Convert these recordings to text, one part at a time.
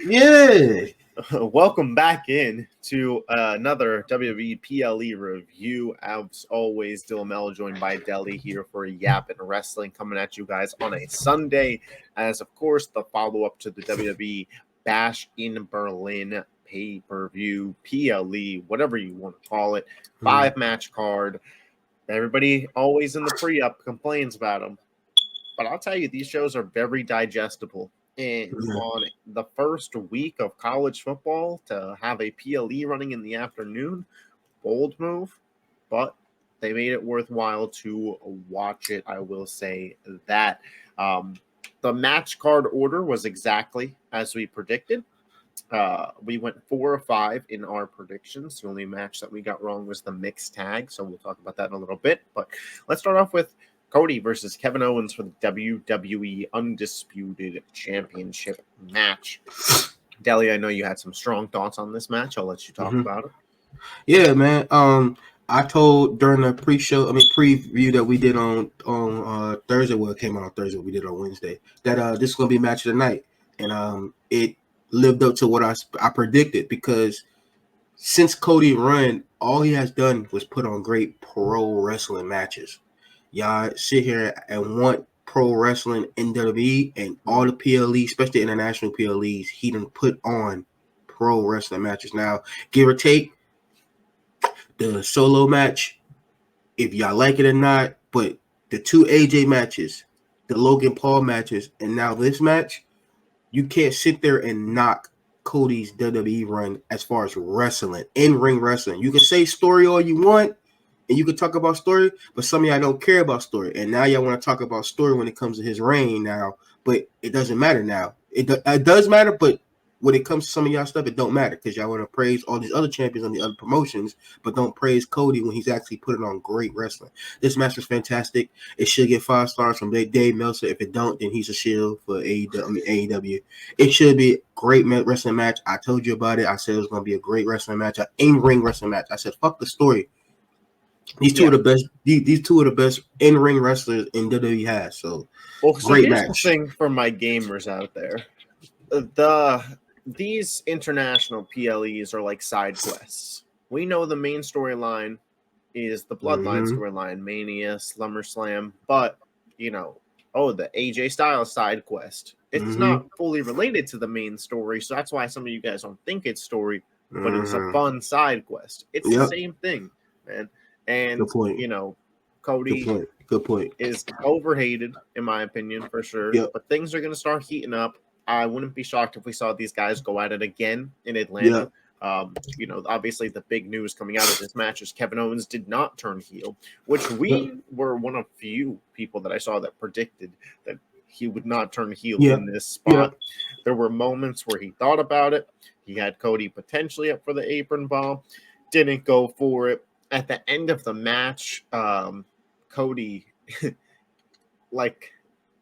Yeah. Welcome back in to another WWE PLE review. As always, Dillamel joined by Deli here for Yappin Wrestling, coming at you guys on a Sunday, as of course the follow up to the WWE Bash in Berlin pay-per-view, PLE, whatever you want to call it, 5-match card. Everybody always in the pre-up complains about them, but I'll tell you, these shows are very digestible. And on the first week of college football, to have a PLE running in the afternoon, bold move, but they made it worthwhile to watch it. I will say that. The match card order was exactly as we predicted. We went 4 or 5 in our predictions. The only match that we got wrong was the mixed tag, so we'll talk about that in a little bit. But let's start off with Cody versus Kevin Owens for the WWE Undisputed Championship match. Deli, I know you had some strong thoughts on this match. I'll let you talk about it. Yeah, man. I told during the preview that we did on Thursday. Well, it came out on Thursday. We did it on Wednesday. That this is gonna be a match of the night, and it lived up to what I predicted, because since Cody run, all he has done was put on great pro wrestling matches. Y'all sit here and want pro wrestling in WWE, and all the PLE, especially international PLEs, he done put on pro wrestling matches. Now, give or take the solo match, if y'all like it or not, but the 2 AJ matches, the Logan Paul matches, and now this match, you can't sit there and knock Cody's WWE run as far as wrestling, in-ring wrestling. You can say story all you want, and you can talk about story, but some of y'all don't care about story. And now y'all want to talk about story when it comes to his reign now, but it doesn't matter now. It does matter, but when it comes to some of y'all stuff, it don't matter, because y'all want to praise all these other champions on the other promotions, but don't praise Cody when he's actually putting on great wrestling. This match was fantastic. It should get 5 stars from Dave Meltzer. If it don't, then he's a shield for AEW. It should be a great wrestling match. I told you about it. I said it was going to be a great wrestling match, an in-ring wrestling match. I said, fuck the story. These two are the best. These two are the best in-ring wrestlers in WWE has. So, great here's match. The thing for my gamers out there: these international PLEs are like side quests. We know the main storyline is the Bloodline storyline, Mania, SummerSlam, but the AJ Styles side quest. It's not fully related to the main story, so that's why some of you guys don't think it's story, but it's a fun side quest. It's the same thing, man. And good point. Cody Good point. Is overhated, in my opinion, for sure. Yep. But things are going to start heating up. I wouldn't be shocked if we saw these guys go at it again in Atlanta. Obviously the big news coming out of this match is Kevin Owens did not turn heel, which we were one of few people that I saw that predicted that he would not turn heel in this spot. There were moments where he thought about it. He had Cody potentially up for the apron bomb, didn't go for it. At the end of the match, Cody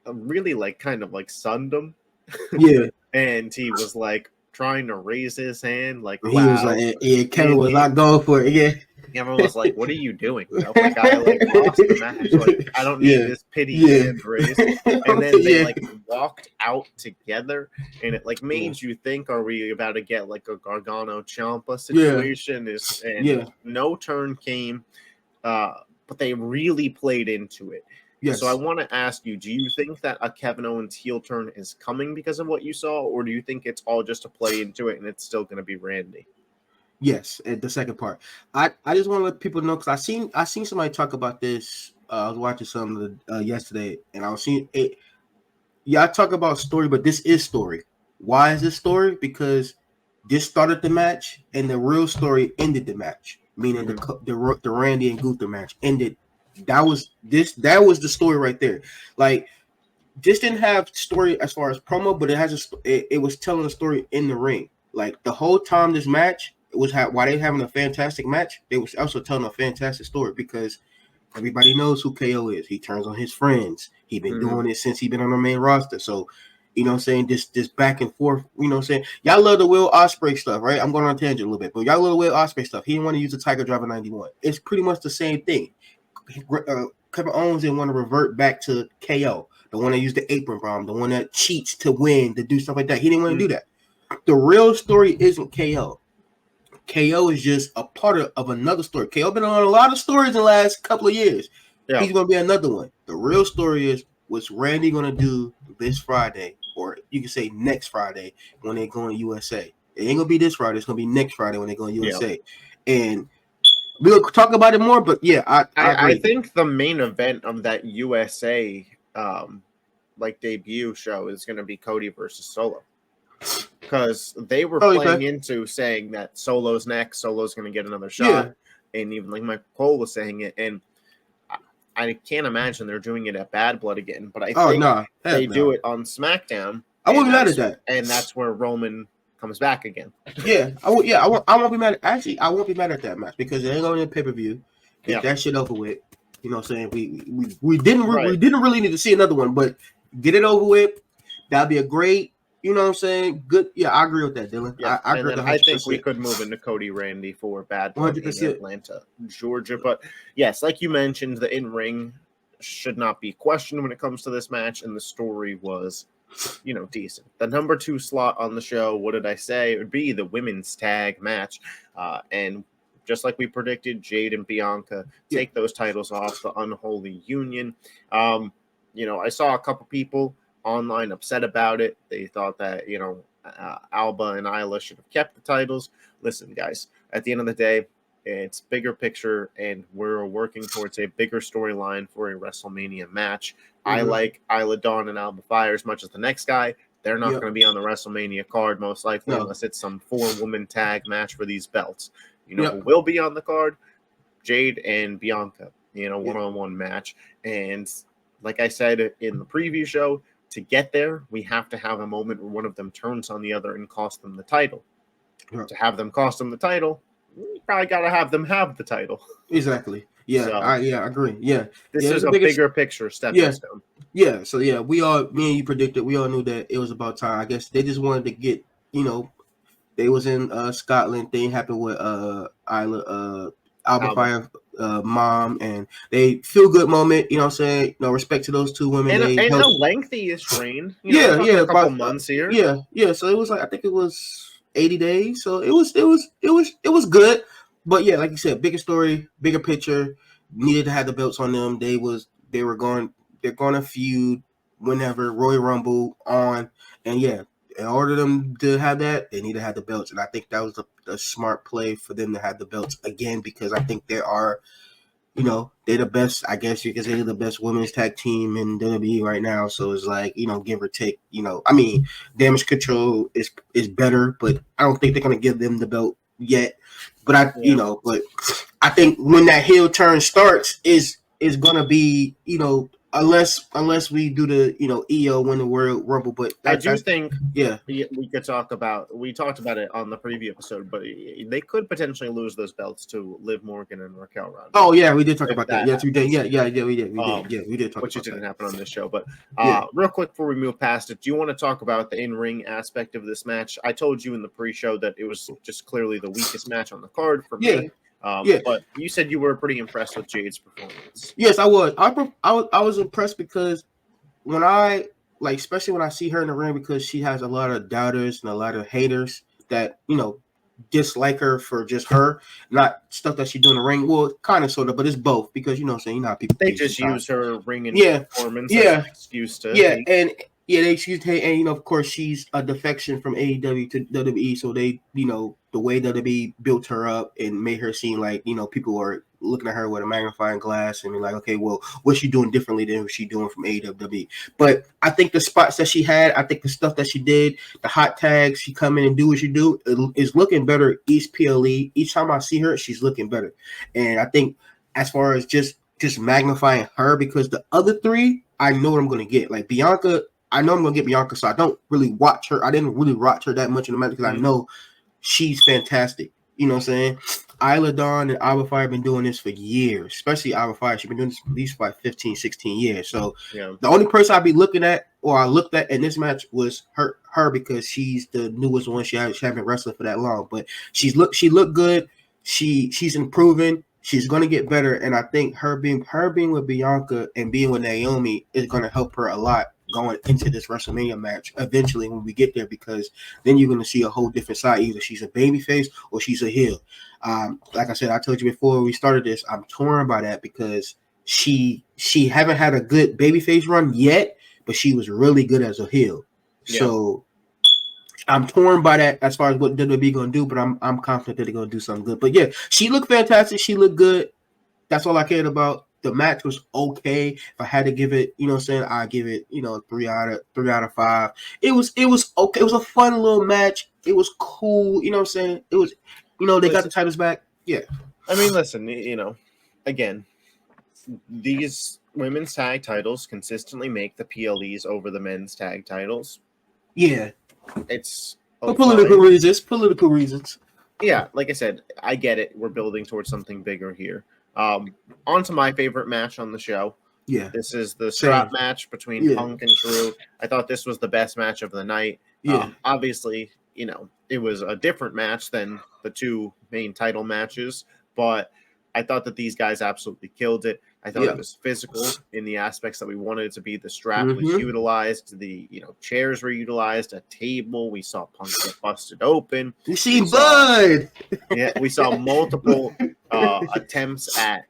really kind of sunned him. And he was trying to raise his hand, wow. He was like, Kevin was not going for it. Yeah. Everyone was like, "What are you doing?" Like I lost the match. I don't need this pity hand raise. And then they walked out together, and it made you think, are we about to get a Gargano Ciampa situation? No turn came, but they really played into it. Yes. So I want to ask you, do you think that a Kevin Owens heel turn is coming because of what you saw, or do you think it's all just to play into it and it's still going to be Randy? Yes, and the second part. I just want to let people know, because I seen somebody talk about this. I was watching something yesterday, and I was seeing it. Yeah, I talk about story, but this is story. Why is this story? Because this started the match, and the real story ended the match. Meaning the Randy and Gunther match ended. That was the story right there. This didn't have story as far as promo, but it was telling a story in the ring. The whole time this match was while they having a fantastic match, they was also telling a fantastic story, because everybody knows who KO is. He turns on his friends. He been doing it since he been on the main roster. So, you know what I'm saying? This back and forth, you know what I'm saying? Y'all love the Will Ospreay stuff, right? I'm going on a tangent a little bit, but y'all love the Will Ospreay stuff. He didn't want to use the Tiger Driver 91. It's pretty much the same thing. Kevin Owens didn't want to revert back to KO, the one that used the apron bomb, the one that cheats to win, to do stuff like that. He didn't want to do that. The real story isn't KO. KO is just a part of another story. KO been on a lot of stories in the last couple of years. Yeah. He's going to be another one. The real story is what's Randy going to do this Friday, or you can say next Friday when they go in USA. It ain't going to be this Friday. It's going to be next Friday when they go in USA. And we'll talk about it more, but yeah, I agree. I think the main event of that USA debut show is going to be Cody versus Solo. Because they were playing into saying that Solo's next, Solo's going to get another shot. Yeah. And even like Michael Cole was saying it. And I can't imagine they're doing it at Bad Blood again. But I think they do it on SmackDown. I wouldn't be mad at that. And that's where Roman comes back again. Yeah, I won't be mad. Actually, I won't be mad at that match because it ain't going to be a pay-per-view. Get that shit over with. You know what I'm saying? We didn't really need to see another one, but get it over with. That'd be a great. You know what I'm saying? Good. Yeah, I agree with that, Dylan. Yeah, I agree with that. I think we could move into Cody Randy for Bad Blood in Atlanta, Georgia. But yes, like you mentioned, the in-ring should not be questioned when it comes to this match, and the story was, decent. The number 2 slot on the show, what did I say? It would be the women's tag match. And just like we predicted, Jade and Bianca take those titles off the Unholy Union. I saw a couple people online upset about it. They thought that Alba and Isla should have kept the titles. Listen, guys, at the end of the day, it's bigger picture, and we're working towards a bigger storyline for a WrestleMania match. I like Isla Dawn and Alba Fire as much as the next guy. They're not going to be on the WrestleMania card most likely unless it's some 4-woman tag match for these belts. Who will be on the card? Jade and Bianca, one-on-one match. And like I said in the preview show, to get there, we have to have a moment where one of them turns on the other and cost them the title. Yeah. To have them cost them the title, you probably got to have them have the title. Exactly. Yeah, so, I agree. Yeah. This is a bigger picture stepping stone. Yeah, so me and you predicted, we all knew that it was about time. I guess they just wanted to get, they was in Scotland. Thing happened with Alba Fire mom, and they feel good moment. You know what I'm saying? Respect to those 2 women. And a lengthy-ish reign. A couple months here. Yeah. So it was like, I think it was 80 days. So it was good. But yeah, like you said, bigger story, bigger picture. Needed to have the belts on them. They're going to feud whenever Royal Rumble on, and yeah. In order for them to have that, they need to have the belts. And I think that was a smart play for them to have the belts again, because I think they are, they're the best, I guess you can say, they're the best women's tag team in WWE right now. So it's like, give or take, Damage Control is better, but I don't think they're going to give them the belt yet. But but I think when that heel turn starts is going to be, unless we do the EO win the World Rumble, but I do think we could talk about. We talked about it on the preview episode, but they could potentially lose those belts to Liv Morgan and Raquel Rodriguez. Oh yeah, we did talk about that. Yes, we did. Yeah, we did. We did talk which about didn't that. happen on this show. But real quick before we move past it, do you want to talk about the in-ring aspect of this match? I told you in the pre-show that it was just clearly the weakest match on the card for me. But you said you were pretty impressed with Jade's performance. Yes, I was. I was impressed because when especially when I see her in the ring, because she has a lot of doubters and a lot of haters that dislike her for just her, not stuff that she do in the ring. Well, kind of, sort of, but it's both, because how people they just use her ring and performance as an excuse to they excuse her, and of course she's a defection from AEW to WWE, so they the way WWE built her up and made her seem like people are looking at her with a magnifying glass and be like, okay, well, what's she doing differently than what she doing from AEW? But I think the spots that she had, I think the stuff that she did, the hot tags, she come in and do what she do, is looking better each PLE. Each time I see her, she's looking better. And I think as far as just magnifying her, because the other 3, I know what I'm going to get. Like Bianca, I know I'm going to get Bianca, so I don't really watch her. I didn't really watch her that much in the match because I know she's fantastic. You know what I'm saying? Isla Dawn and Alba Fire have been doing this for years, especially Alba Fire. She's been doing this at least for 15, 16 years. So the only person I'd be looking at, or I looked at in this match, was her because she's the newest one. She hasn't been wrestling for that long, but she looked good. She's improving. She's going to get better, and I think her being with Bianca and being with Naomi is going to help her a lot going into this WrestleMania match eventually when we get there, because then you're going to see a whole different side. Either she's a babyface or she's a heel. Like I said, I told you before we started this, I'm torn by that because she haven't had a good babyface run yet, but she was really good as a heel. Yeah. So I'm torn by that as far as what WWE going to do, but I'm confident that they're going to do something good. But yeah, she looked fantastic. She looked good. That's all I cared about. The match was okay. If I had to give it, you know what I'm saying, I'd give it, 3 out of 5. It was okay. It was a fun little match. It was cool, you know what I'm saying? It was, they got the titles back. Yeah. I mean, listen, again, these women's tag titles consistently make the PLEs over the men's tag titles. Yeah. It's for political reasons. Yeah, like I said, I get it. We're building towards something bigger here. On to my favorite match on the show. Yeah. This is the strap match between Punk and Drew. I thought this was the best match of the night. Yeah. Obviously, it was a different match than the two main title matches, but I thought that these guys absolutely killed it. I thought it was physical in the aspects that we wanted it to be. The strap was utilized. The chairs were utilized. A table. We saw Punk get busted open. We seen blood. Yeah, we saw multiple attempts at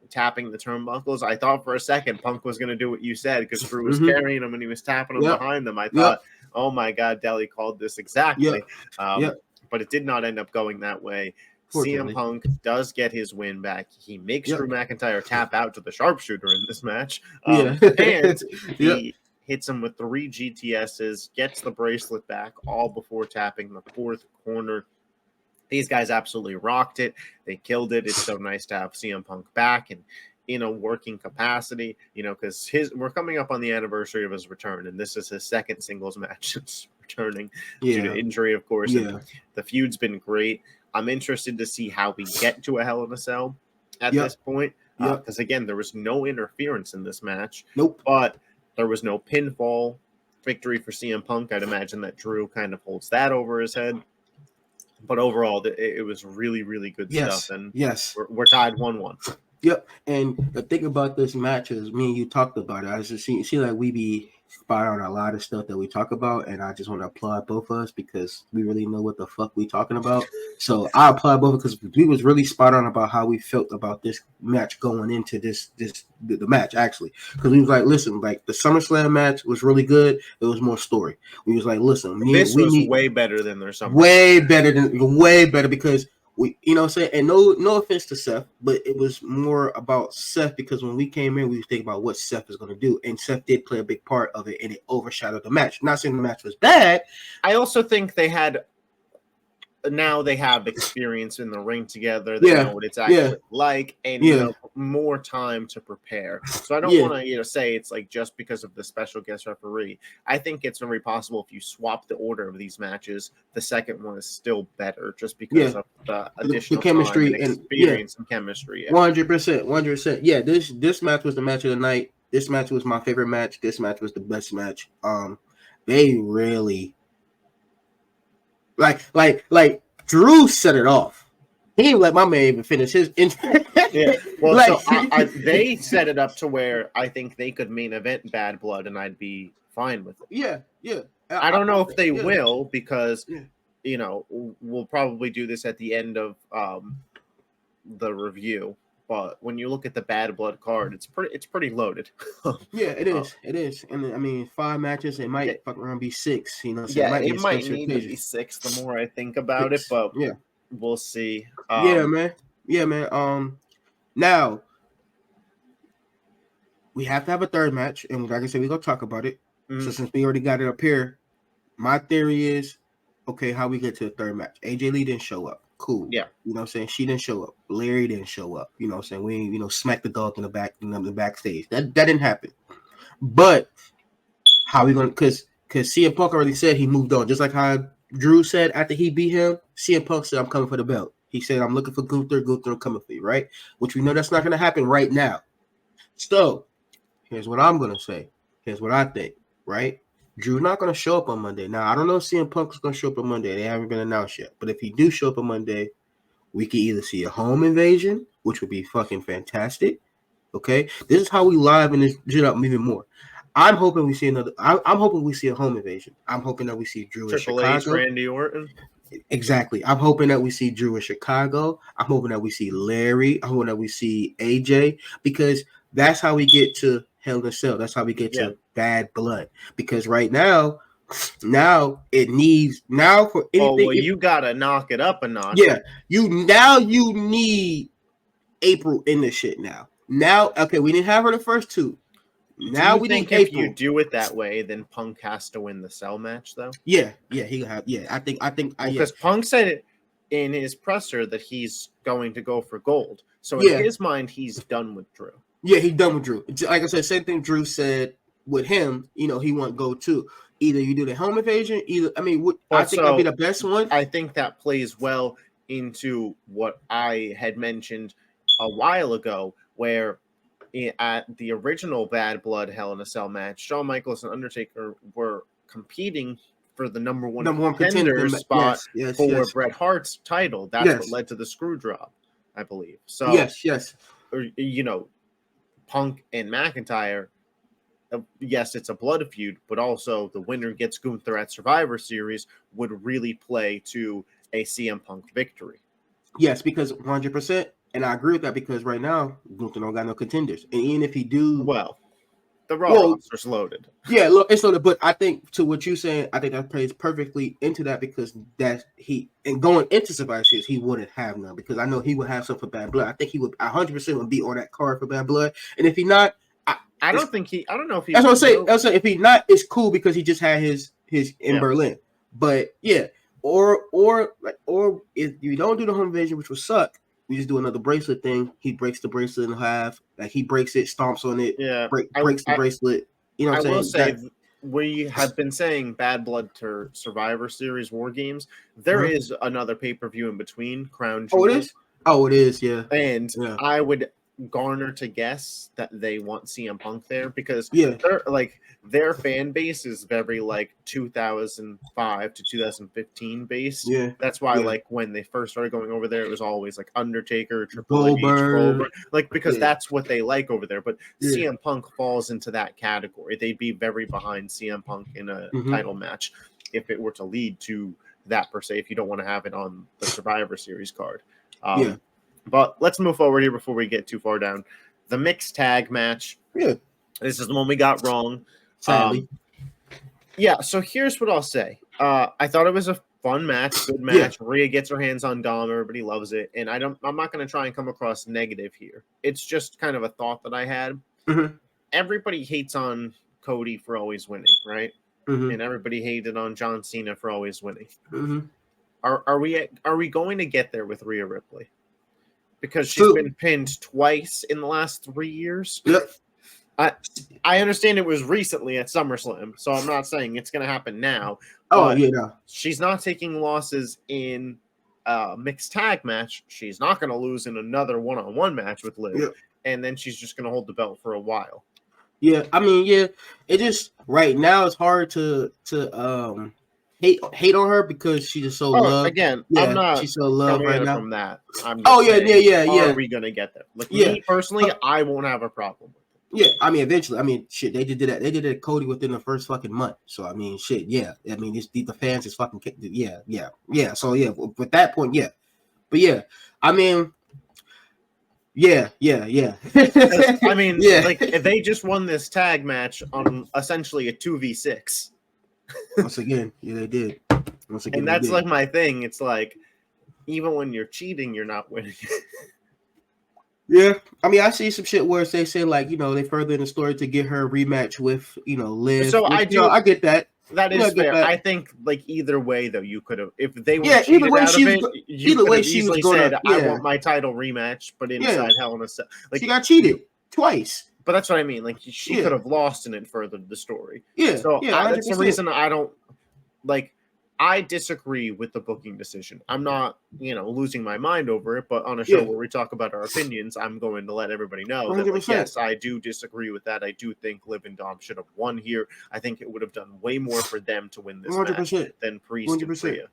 tapping the turnbuckles. I thought for a second Punk was going to do what you said because Drew was carrying him and he was tapping him behind them. I thought, oh my God, Deli called this exactly. But it did not end up going that way. CM Punk does get his win back. He makes Drew McIntyre tap out to the sharpshooter in this match. And he hits him with 3 GTSs, gets the bracelet back, all before tapping the 4th corner. These guys absolutely rocked it. They killed it. It's so nice to have CM Punk back and in a working capacity, because we're coming up on the anniversary of his return, and this is his second singles match since returning due to injury, of course. And the feud's been great. I'm interested to see how we get to a Hell in a Cell at this point. Because, again, there was no interference in this match. Nope. But there was no pinfall victory for CM Punk. I'd imagine that Drew kind of holds that over his head. But overall, it was really, really good stuff. And we're tied 1-1. Yep. And the thing about this match is me and you talked about it. I just see like we be spot on a lot of stuff that we talk about, and I just want to applaud both of us because we really know what the fuck we talking about. So I applaud both because we was really spot on about how we felt about this match going into the match actually. Because we was like, listen, like the SummerSlam match was really good. It was more story. We was like, listen, this was way better than their SummerSlam. Way better because we, what I'm saying, and no offense to Seth, but it was more about Seth because when we came in, we was thinking about what Seth is going to do, and Seth did play a big part of it, and it overshadowed the match. Not saying the match was bad. I also think they have experience in the ring together. They know what it's actually like, and more time to prepare. So I don't want to say it's like just because of the special guest referee. I think it's very possible if you swap the order of these matches, the second one is still better just because of the additional chemistry time and experience and chemistry. 100%. Yeah, this match was the match of the night. This match was my favorite match. This match was the best match. They really like Drew set it off. He didn't let my man even finish his intro. Well, they set it up to where I think they could main event Bad Blood, and I'd be fine with it. Yeah. I don't know if they will because we'll probably do this at the end of the review. But when you look at the Bad Blood card, it's pretty loaded. It is. And I mean, 5 matches, it might fuck around be 6. It might need to be 6 the more I think about it, but we'll see. Man. Now we have to have a third match, and like I said, we're gonna talk about it. So since we already got it up here, my theory is, okay, how we get to the third match? AJ Lee didn't show up. Cool. Yeah. You know what I'm saying? She didn't show up. Larry didn't show up. You know what I'm saying? We ain't, smack the dog in the back, the backstage. That didn't happen. But how we gonna cause CM Punk already said he moved on. Just like how Drew said after he beat him, CM Punk said, I'm coming for the belt. He said, I'm looking for Gunther, I'm coming for you, right? Which we know that's not gonna happen right now. So here's what I'm gonna say. Here's what I think, right? Drew's not going to show up on Monday. Now, I don't know if CM Punk is going to show up on Monday. They haven't been announced yet. But if he do show up on Monday, we could either see a home invasion, which would be fucking fantastic. Okay? This is how we liven this shit up even more. I'm hoping we see another. I'm hoping we see a home invasion. I'm hoping that we see Drew in Triple H, Chicago. Randy Orton. Exactly. I'm hoping that we see Drew in Chicago. I'm hoping that we see Larry. I'm hoping that we see AJ, because that's how we get to Hell in a Cell. That's how we get Yeah. to Bad Blood. Because right now it needs now for anything. Oh well, you gotta knock it up a notch. Yeah, you need April in this shit now. Now, okay, we didn't have her the first two. Now we think need if April. you do it that way, then Punk has to win the cell match, though? Yeah, he have. Yeah, I think. Because Punk said it in his presser that he's going to go for gold. So in his mind, he's done with Drew. Yeah, he's done with Drew. Like I said, same thing Drew said with him. He want gold too. Either you do the home invasion, I think that'd be the best one. I think that plays well into what I had mentioned a while ago, where at the original Bad Blood Hell in a Cell match, Shawn Michaels and Undertaker were competing for the number one contender spot for Bret Hart's title. That's what led to the screw drop, I believe. So yes. Punk and McIntyre, yes, it's a blood feud, but also the winner gets Gunther at Survivor Series would really play to a CM Punk victory. Yes, because 100%. And I agree with that, because right now Gunther don't got no contenders, and even if he do, the Raw roster's loaded. Yeah, look, it's loaded. But I think to what you're saying, I think that plays perfectly into that, because going into Survivor Series, he wouldn't have none, because I know he would have some for Bad Blood. I think he would 100% would be on that card for Bad Blood, and if he not, I don't know if he. That's what I'm saying. If he not, it's cool, because he just had his in Berlin. But yeah, or if you don't do the home invasion, which would suck, we just do another bracelet thing. He breaks the bracelet in half. Like, he breaks it, stomps on it. Yeah, breaks the bracelet. You know what I'm saying? I will say, we have been saying Bad Blood to Survivor Series War Games. There is another pay-per-view in between, Crown Jewel. Oh, it is? Oh, it is, yeah. And I would garner to guess that they want CM Punk there, because their fan base is very 2005 to 2015 based. Yeah, that's why when they first started going over there, it was always Undertaker, Triple H, Goldberg, because that's what they like over there. But CM Punk falls into that category. They'd be very behind CM Punk in a title match if it were to lead to that, per se, if you don't want to have it on the Survivor Series card. But let's move forward here before we get too far down. The mixed tag match. Yeah. This is the one we got wrong. Sadly. So here's what I'll say. I thought it was a fun match, good match. Rhea gets her hands on Dom. Everybody loves it. And I'm not going to try and come across negative here. It's just kind of a thought that I had. Mm-hmm. Everybody hates on Cody for always winning, right? Mm-hmm. And everybody hated on John Cena for always winning. Mm-hmm. Are we going to get there with Rhea Ripley? Because she's been pinned twice in the last 3 years. Yep. I understand it was recently at SummerSlam, so I'm not saying it's going to happen now. Oh, yeah, no. She's not taking losses in a mixed tag match. She's not going to lose in another one-on-one match with Liv, and then she's just going to hold the belt for a while. Yeah, it just right now it's hard to hate on her, because she's just so loved. Again, I'm not. She's so loved right now. From that, I'm saying, Are we gonna get there? Me personally, I won't have a problem with it. Yeah, eventually. Shit, they did that. They did it to Cody within the first fucking month. So shit, yeah. The fans is fucking yeah. So with that point, yeah. But yeah, yeah. If they just won this tag match on essentially a 2v6. Once again, they did. And that's my thing. It's even when you're cheating, you're not winning. Yeah, I see some shit where they say they further in the story to get her rematch with Liv. So I get that. That is fair. That. I think either way though, you could have, if they were cheated out of it, you could have easily said, "I want my title rematch," but inside Hell in a Cell, she got cheated twice. But that's what I mean. She could have lost and it furthered the story. Yeah. So that's the reason I don't I disagree with the booking decision. I'm not, losing my mind over it, but on a show where we talk about our opinions, I'm going to let everybody know 100%. that, yes, I do disagree with that. I do think Liv and Dom should have won here. I think it would have done way more for them to win this 100%. match than Priest and Rhea.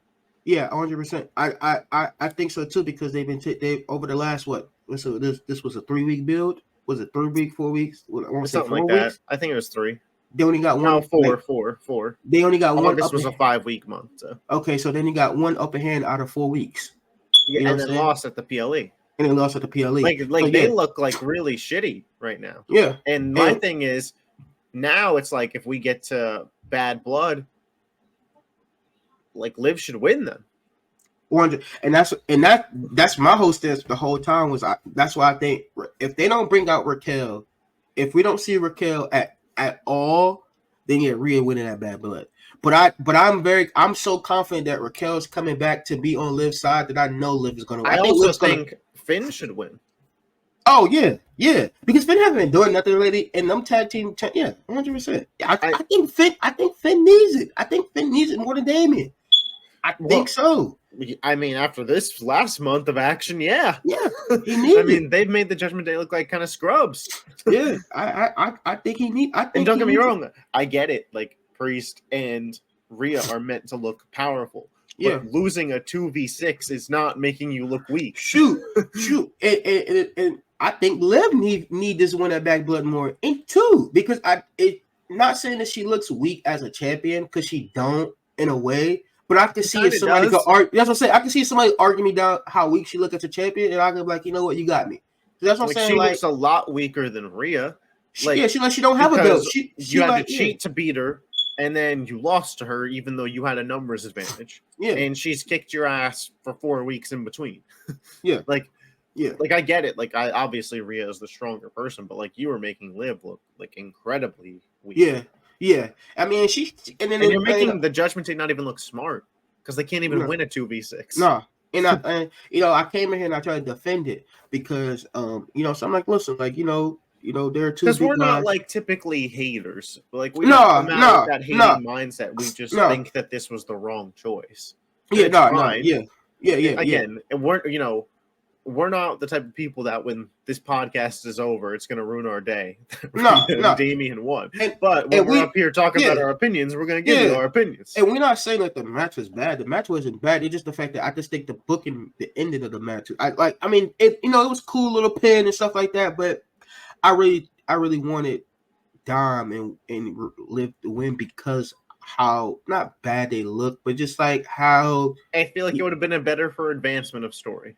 Yeah, 100%. I think so too, because they've been they over the last this was a 3-week build. Was it 3 weeks, 4 weeks? Something like that. I think it was 3. They only got No, one. Like, four. they only got one August upper. was a 5-week month. So. Okay, so then you got one upper hand out of 4 weeks. Yeah, You know and what I'm then saying? lost at the PLE. And they lost at the PLE. So They yeah, look like really shitty right now. yeah. And my thing is, now it's like if we get to Bad Blood, like Liv should win them. 100, and that's my whole stance the whole time was that's why I think if they don't bring out Raquel, if we don't see Raquel at all, then yeah, Rhea winning that Bad Blood. But I'm so confident that Raquel is coming back to be on Liv's side that I know Liv is gonna win. I think also Liv's think Finn should win. Oh yeah, because Finn haven't been doing nothing lately, and them tag team, 100%. I think Finn needs it. I think Finn needs it more than Damien. I think so. I mean, after this last month of action, yeah, he needs I mean, they've made the Judgment Day look like kind of scrubs. Yeah, I think he needs. And don't get me wrong, I get it. Like Priest and Rhea are meant to look powerful. But losing a 2v6 is not making you look weak. Shoot, and I think Liv need this win at Back Blood more. And two, because not saying that she looks weak as a champion because she don't in a way. But I can see if somebody could argue. That's what I'm saying. I can see somebody argue me down how weak she look as a champion, and I can be like, you know what, you got me. That's what I'm saying. She looks a lot weaker than Rhea. She don't have a belt. You had to cheat to beat her, and then you lost to her, even though you had a numbers advantage. Yeah, and she's kicked your ass for 4 weeks in between. Yeah, like I get it. Like obviously Rhea is the stronger person, but like you were making Liv look like incredibly weak. Yeah. I mean, and you're making the Judgment Day not even look smart because they can't even win a 2v6. No, and I came in here and I tried to defend it because so I'm like, listen, like there are two because we're not like typically haters. Like we don't come out with that hating mindset. We just think that this was the wrong choice. Again, and we're not the type of people that when this podcast is over, it's going to ruin our day. No. Damien won. But when we're up here talking about our opinions, we're going to give you our opinions. And we're not saying that the match was bad. The match wasn't bad. It's just the fact that I just think the booking, the ending of the match, it was cool little pin and stuff like that. But I really wanted Dom and Liv to win because how not bad they look, but just like how I feel like it would have been a better for advancement of story.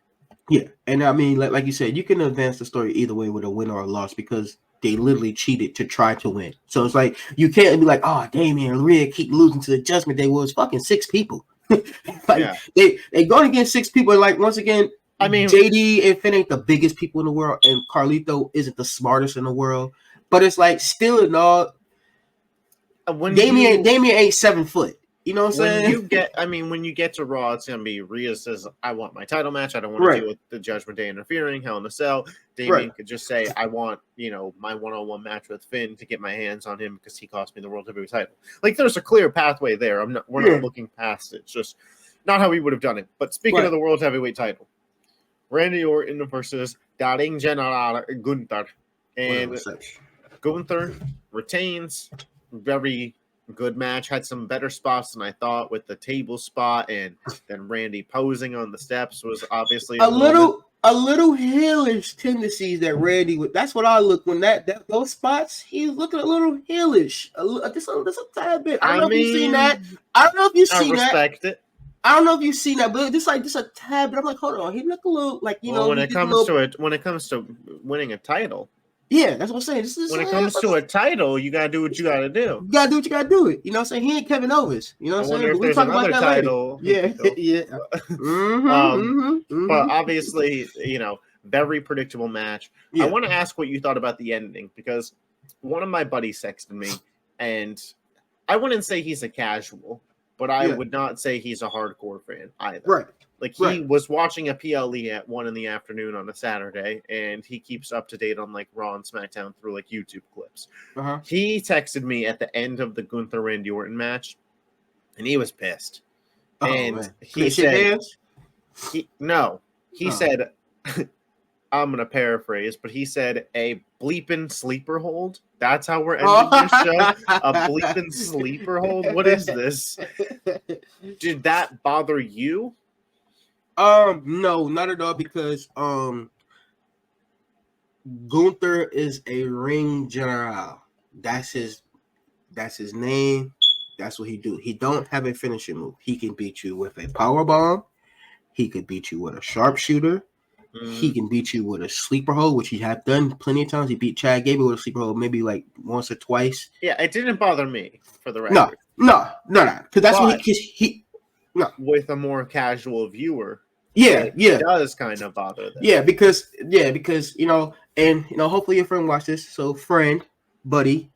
Yeah, and I mean, like you said, you can advance the story either way with a win or a loss because they literally cheated to try to win. So it's like you can't be like, oh, Damien and Rhea keep losing to the Judgment Day. Well, it's fucking 6 people. They going against 6 people. And like once again, I mean, JD and Finn ain't the biggest people in the world, and Carlito isn't the smartest in the world. But it's like still in all, Damien ain't 7 foot. You know what I'm saying? When you get to Raw, it's gonna be Rhea says, "I want my title match. I don't want to deal with the Judgment Day interfering." Hell in a Cell. Damien could just say, "I want my one-on-one match with Finn to get my hands on him because he cost me the World Heavyweight title." Like there's a clear pathway there. We're not looking past it. It's just not how we would have done it. But speaking of the World Heavyweight title, Randy Orton versus Daring General Gunther, and Gunther retains. Very good match. Had some better spots than I thought with the table spot, and then Randy posing on the steps was obviously a little heelish tendencies that Randy would. That's what I look when those spots. He's looking a little heelish, just a tad bit. I don't know if you've seen that. I don't know if you've seen that. I respect it. I don't know if you've seen that, but just a tad. But I'm like, hold on, he look a little like when it comes to winning a title. Yeah, that's what I'm saying. When it comes to a title, you gotta do what you gotta do. You gotta do what you gotta do. You know what I'm saying? He ain't Kevin Owens. You know what I'm saying? We'll talk about that title. Later. Yeah. But obviously, very predictable match. Yeah. I want to ask what you thought about the ending because one of my buddies texted me, and I wouldn't say he's a casual, but I would not say he's a hardcore fan either. Right. Like he was watching a PLE at 1 PM on a Saturday, and he keeps up to date on like Raw and SmackDown through like YouTube clips. Uh-huh. He texted me at the end of the Gunther Randy Orton match, and he was pissed. He said, he said, I'm gonna paraphrase, but he said a bleeping sleeper hold. That's how we're ending this show. A bleeping sleeper hold. What is this? Did that bother you? No, not at all because Gunther is a ring general. That's his That's his name. That's what he do. He don't have a finishing move. He can beat you with a power bomb. He could beat you with a sharpshooter. He Mm, can beat you with a sleeper hold, which he have done plenty of times. He beat Chad Gable with a sleeper hold maybe like once or twice. yeah, it didn't bother me for the No, record, no. Because that's what but he no. with a more casual viewer, Yeah, it yeah. does kind of bother them. Because and hopefully your friend watch this. So friend, buddy,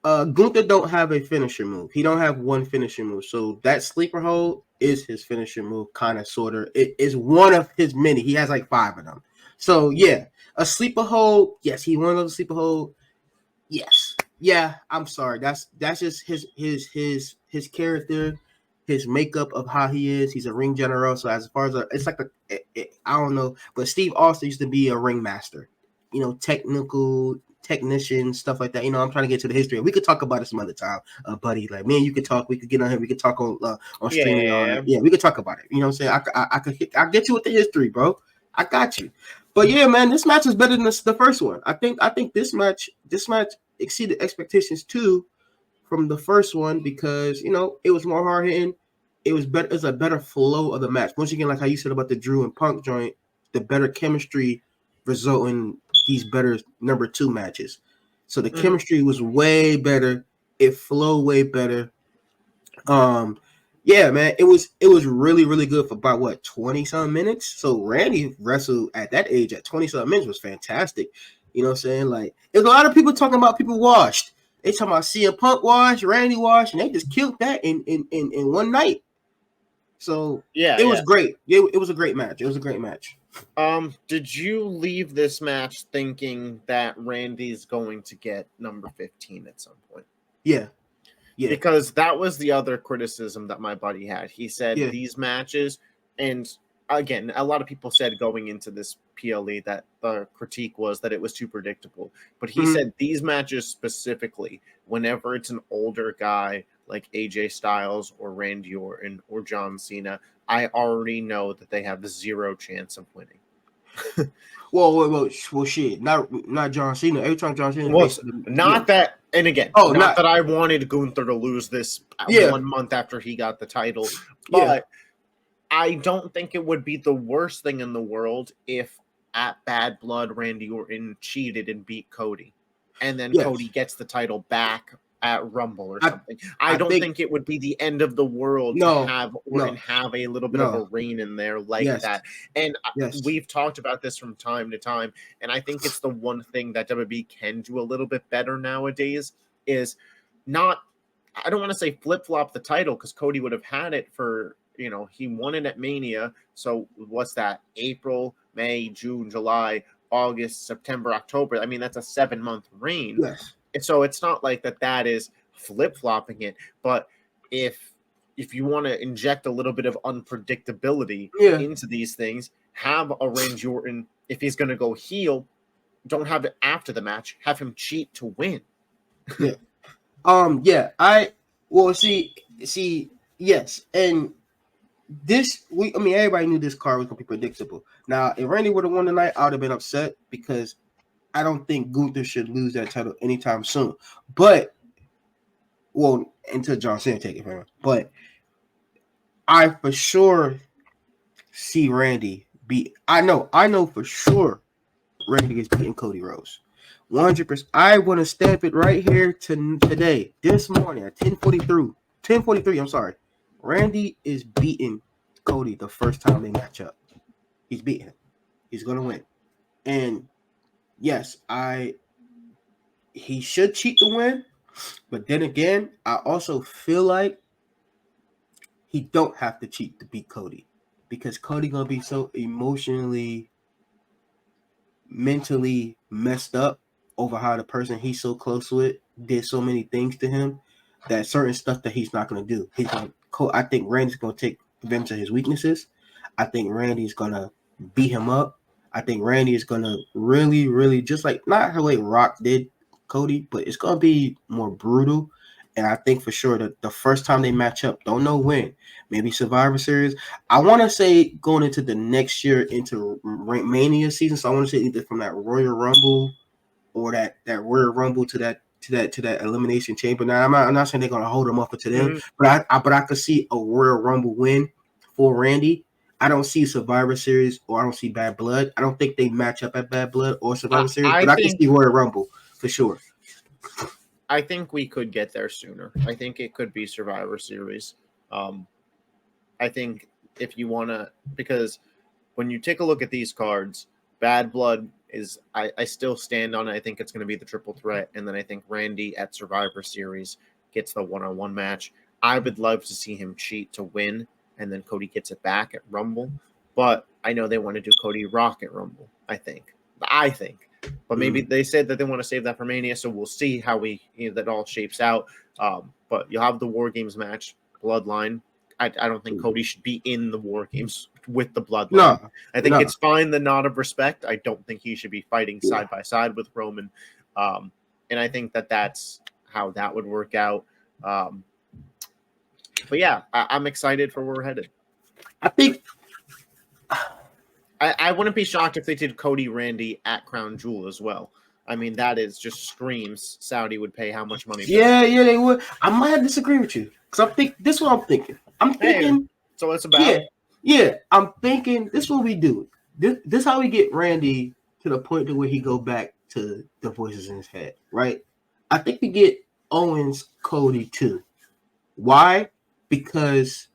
Gunther don't have a finisher move. He don't have one finisher move. So that sleeper hold is his finisher move, kind of sorta. It is one of his many. He has like 5 of them. So yeah, a sleeper hold. Yes, he one of those sleeper hold. Yes. Yeah, I'm sorry. That's just his character, his makeup of how he is. He's a ring general. So as far as it's like I don't know, but Steve Austin used to be a ring master. Technical technician stuff like that. I'm trying to get to the history. We could talk about it some other time, buddy. Like me and you could talk. We could get on here. We could talk on streaming. Yeah. Yeah, we could talk about it. You know what I'm saying? I'll get you with the history, bro. I got you. But yeah, man, this match is better than the first one. I think this match exceeded expectations too from the first one because it was more hard hitting. It was better. It's a better flow of the match. Once again, like how you said about the Drew and Punk joint, the better chemistry result in these better number 2 matches. So the Mhm. chemistry was way better. It flowed way better. Um, yeah, man, it was really really good for about what 20 some minutes. So Randy wrestled at that age at 20 some minutes was fantastic. You know what I'm saying? Like there's a lot of people talking about people washed. They talking about CM Punk washed, Randy washed, and they just killed that in one night. So Yeah, it was yeah. great. It was a great match. It was a great match. Did you leave this match thinking that Randy's going to get number 15 at some point? Yeah, yeah, Because that was the other criticism that my buddy had. He said yeah. these matches, and again, a lot of people said going into this PLE that the critique was that it was too predictable. But he Mm-hmm. said these matches specifically, whenever it's an older guy like AJ Styles or Randy Orton or John Cena, I already know that they have 0 chance of winning. Well, shit. Not John Cena. Every time John Cena Well, faces the yeah. not that, and again, Oh, not not that I wanted Gunther to lose this yeah, 1 month after he got the title, yeah, but I don't think it would be the worst thing in the world if at Bad Blood Randy Orton cheated and beat Cody, and then Cody yes. gets the title back at Rumble or I something. I I don't think think it would be the end of the world to no, have Orton no, have a little bit of a no. reign in there like Yes, that. And yes, we've talked about this from time to time, and I think it's the one thing that WWE can do a little bit better nowadays is not, I don't want to say flip flop the title because Cody would have had it for, he won it at Mania. So what's that? April, May, June, July, August, September, October. I mean, that's a 7 month reign. yes. And so it's not like that is flip flopping it. But if you want to inject a little bit of unpredictability Yeah, into these things, have a Randy Orton, if he's going to go heel, don't have it after the match. Have him cheat to win. yeah. Yeah. See, yes, and I mean, everybody knew this card was gonna be predictable. Now, if Randy would have won tonight, I would have been upset because I don't think Gunther should lose that title anytime soon. But until John Cena take it from him. But I for sure see Randy beat. I know for sure Randy gets beating Cody Rhodes. 100%. I want to stamp it right here today, this morning at 10:43. 10:43. I'm sorry. Randy is beating Cody the first time they match up. He's beating him. He's gonna win. And yes, he should cheat to win. But then again, I also feel like he don't have to cheat to beat Cody because Cody gonna be so emotionally, mentally messed up over how the person he's so close with did so many things to him that certain stuff that he's not gonna do. I think Randy's gonna take advantage of his weaknesses. I think Randy's gonna beat him up. I think Randy is gonna really, really just like not the way Rock did Cody, but it's gonna be more brutal. And I think for sure that the first time they match up, don't know when, maybe Survivor Series. I want to say going into the next year into Mania season. So I want to say either from that Royal Rumble or that Royal Rumble to that to that elimination chamber. Now I'm not saying they're gonna hold him up to them, Mhm. but I could see a Royal Rumble win for Randy. I don't see Survivor Series or I don't see Bad Blood. I don't think they match up at Bad Blood or Survivor Series, I but I can think see Royal Rumble for sure. I think we could get there sooner. I think it could be Survivor Series. I think if you want to, because when you take a look at these cards, Bad Blood is, I still stand on it. I think it's going to be the triple threat. And then I think Randy at Survivor Series gets the one-on-one match. I would love to see him cheat to win, and then Cody gets it back at Rumble. But I know they want to do Cody Rock at Rumble, I think. But maybe they said that they want to save that for Mania, so we'll see how that all shapes out. But you'll have the War Games match, Bloodline. I don't think Cody should be in the War Games with the Bloodline. No, I think it's fine, the nod of respect. I don't think he should be fighting side by side with Roman. And I think that's how that would work out. But yeah, I'm excited for where we're headed. I think I wouldn't be shocked if they did Cody Randy at Crown Jewel as well. I mean, that is just screams Saudi would pay how much money for yeah, they would. I might have to disagree with you because this is what I'm thinking. I'm thinking, so it's about I'm thinking this is what we do. This how we get Randy to the point to where he go back to the voices in his head, right? I think we get Owens Cody too. Why? Because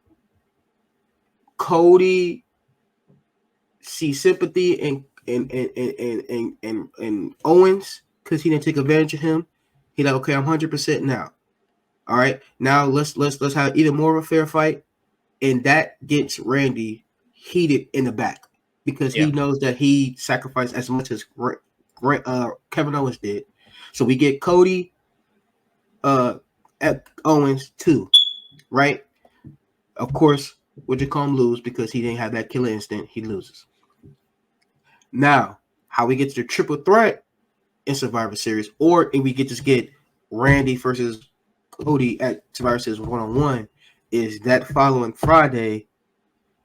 Cody sees sympathy in Owens because he didn't take advantage of him. He like, okay, I'm 100% now. All right, now let's have even more of a fair fight, and that gets Randy heated in the back because he knows that he sacrificed as much as Kevin Owens did. So we get Cody at Owens too, right? Of course, would you call him lose because he didn't have that killer instinct? He loses. Now, how we get to the triple threat in Survivor Series, or if we get Randy versus Cody at Survivor Series 1-on-1, is that following Friday,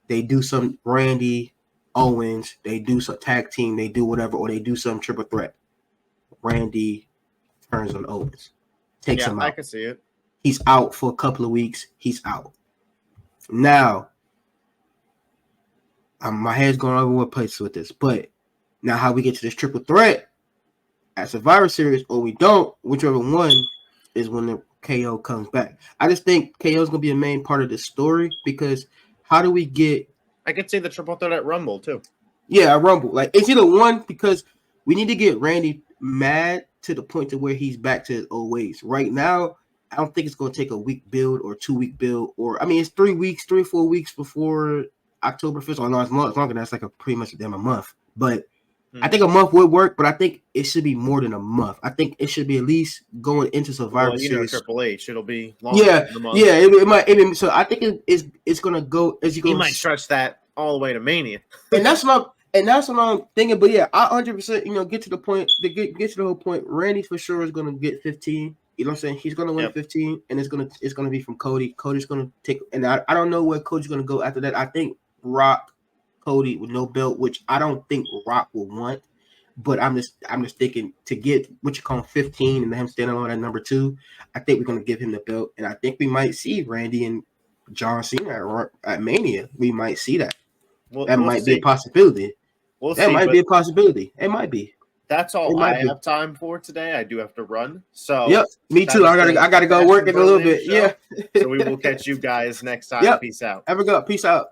they do some Randy Owens, they do some tag team, they do whatever, or they do some triple threat. Randy turns on Owens, takes him out. I can see it. He's out for a couple of weeks. He's out. Now, my head's going all over the place with this, but now how we get to this triple threat at Survivor Series, or we don't, whichever one is when the KO comes back. I just think KO is going to be a main part of this story because how do we get... I could say the triple threat at Rumble too. Yeah, Rumble. Like, it's either one because we need to get Randy mad to the point to where he's back to his old ways. Right now, I don't think it's going to take a week build or 2-week build, or I mean, it's 3 or 4 weeks before October 5th. Oh, no, it's longer. That's like pretty much a month. But I think a month would work, but I think it should be more than a month. I think it should be at least going into Survivor Series. Triple H, it'll be longer than a month. Yeah, it might. So I think it's going to go as you go. He might stretch that all the way to Mania, and that's what I'm thinking. But yeah, I 100% get to the point. Get to the whole point. Randy for sure is going to get 15. You know what I'm saying? He's going to win 15, and it's going to be from Cody. Cody's going to take, and I don't know where Cody's going to go after that. I think Rock. Cody with no belt, which I don't think Rock will want, but I'm just thinking to get what you call 15 and him standing on at number 2. I think we're gonna give him the belt, and I think we might see Randy and John Cena at Mania. We might see that. That might be a possibility. That might be a possibility. It might be. That's all I have time for today. I do have to run. So yep, me too. I gotta go work in a little bit. Yeah. So we will catch you guys next time. Peace out. Have a good. Peace out.